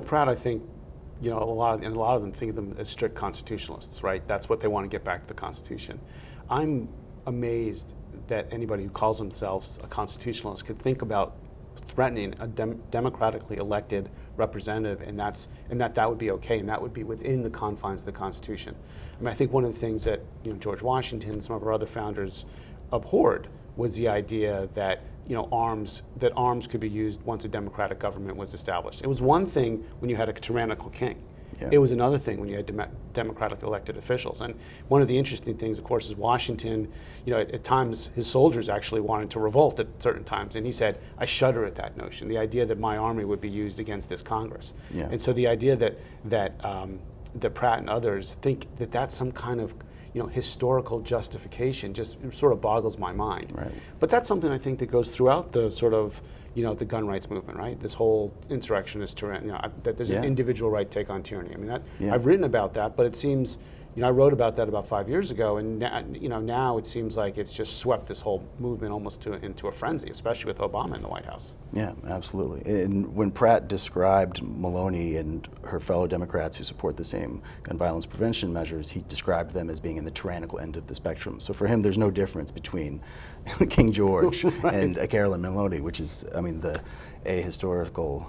Pratt, I think, a lot of them think of them as strict constitutionalists, right? That's what they want to get back to the Constitution. I'm amazed that anybody who calls themselves a constitutionalist could think about threatening a democratically elected representative, and that would be okay, and that would be within the confines of the Constitution. I mean, I think one of the things that George Washington and some of our other founders abhorred was the idea that arms could be used once a democratic government was established. It was one thing when you had a tyrannical king. Yeah. It was another thing when you had democratically elected officials. And one of the interesting things, of course, is Washington, at times his soldiers actually wanted to revolt at certain times. And he said, I shudder at that notion, the idea that my army would be used against this Congress. Yeah. And so the idea that Pratt and others think that that's some kind of historical justification just sort of boggles my mind. Right. But that's something I think that goes throughout the sort of, the gun rights movement, right? This whole insurrectionist tyranny, that there's an individual right take on tyranny. I mean, I've written about that, but it seems, I wrote about that about 5 years ago, and now it seems like it's just swept this whole movement almost into a frenzy, especially with Obama in the White House. Yeah, absolutely. And when Pratt described Maloney and her fellow Democrats who support the same gun violence prevention measures, he described them as being in the tyrannical end of the spectrum. So for him, there's no difference between King George right. and Carolyn Maloney, which is, I mean, the ahistorical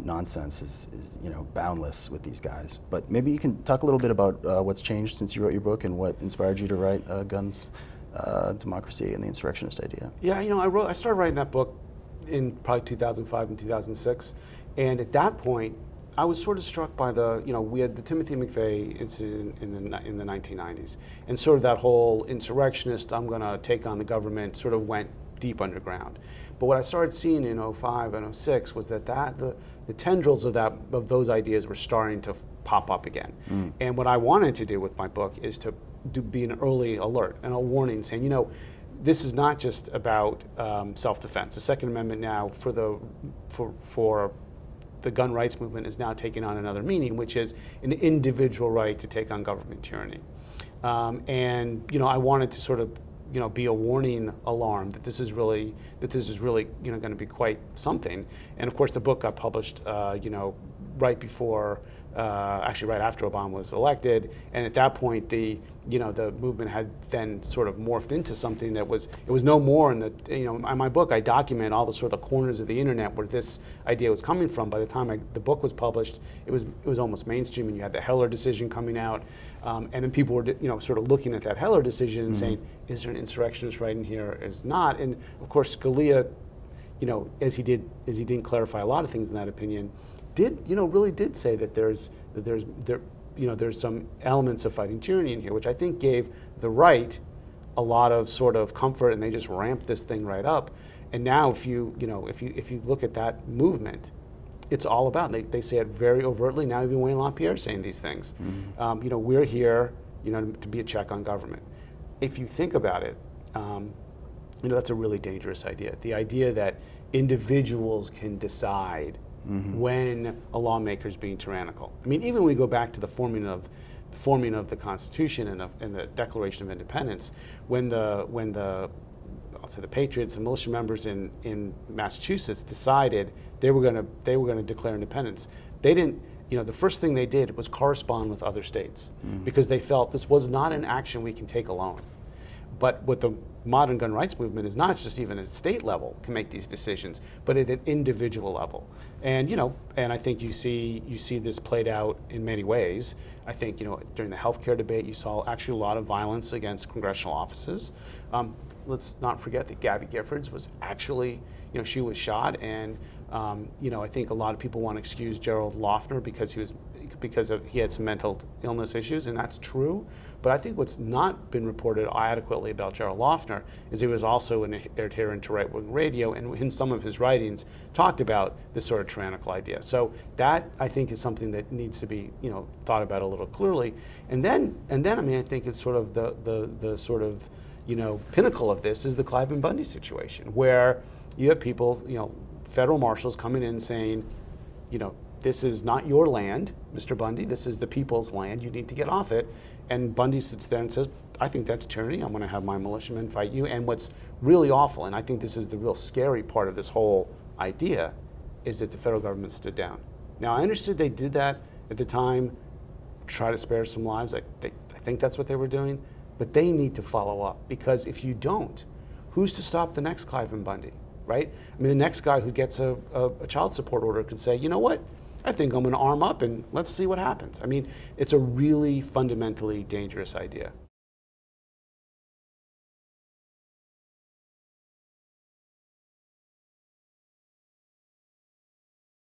nonsense is boundless with these guys. But maybe you can talk a little bit about what's changed since you wrote your book and what inspired you to write Guns, Democracy, and the Insurrectionist Idea. Yeah, I started writing that book in probably 2005 and 2006, and at that point, I was sort of struck by we had the Timothy McVeigh incident in the 1990s, and sort of that whole insurrectionist, I'm going to take on the government, sort of went deep underground. But what I started seeing in 2005 and 2006 was that the tendrils of those ideas were starting to pop up again. Mm. And what I wanted to do with my book is to be an early alert and a warning saying, this is not just about self-defense. The Second Amendment now for the gun rights movement is now taking on another meaning, which is an individual right to take on government tyranny. And I wanted to sort of be a warning alarm that this is really going to be quite something. And of course, the book got published right before. Actually, right after Obama was elected, and at that point, the movement had then sort of morphed into something that was no more in the in my book I document all the sort of corners of the internet where this idea was coming from. By the time the book was published, it was almost mainstream, and you had the Heller decision coming out, and then people were sort of looking at that Heller decision and saying, is there an insurrectionist right in here? Is not? And of course, Scalia, as he didn't clarify a lot of things in that opinion, really did say that there's some elements of fighting tyranny in here, which I think gave the right a lot of sort of comfort, and they just ramped this thing right up. And now, if you look at that movement, it's all about. They say it very overtly. Now even Wayne LaPierre is saying these things. Mm-hmm. We're here, to be a check on government. If you think about it, that's a really dangerous idea. The idea that individuals can decide when a lawmaker is being tyrannical. I mean, even when we go back to the forming of the Constitution and the Declaration of Independence, when the Patriots and militia members in Massachusetts decided they were going to declare independence, they didn't. The first thing they did was correspond with other states because they felt this was not an action we can take alone. But what the modern gun rights movement is not just even at state level can make these decisions, but at an individual level. And and I think you see this played out in many ways. I think during the healthcare debate, you saw actually a lot of violence against congressional offices. Let's not forget that Gabby Giffords was actually, she was shot, and I think a lot of people want to excuse Gerald Loeffner because he had some mental illness issues, and that's true. But I think what's not been reported adequately about Gerald Loeffner is he was also an adherent to right-wing radio, and in some of his writings talked about this sort of tyrannical idea. So that, I think, is something that needs to be thought about a little clearly. And then I mean, I think it's sort of the sort of pinnacle of this is the Cliven Bundy situation, where you have people, federal marshals coming in saying, this is not your land, Mr. Bundy. This is the people's land. You need to get off it. And Bundy sits there and says, I think that's tyranny. I'm going to have my militiamen fight you. And what's really awful, and I think this is the real scary part of this whole idea, is that the federal government stood down. Now, I understood they did that at the time, try to spare some lives. I think that's what they were doing, but they need to follow up, because if you don't, who's to stop the next Cliven Bundy, right? I mean, the next guy who gets a child support order could say, you know what, I think I'm going to arm up and let's see what happens. I mean, it's a really fundamentally dangerous idea.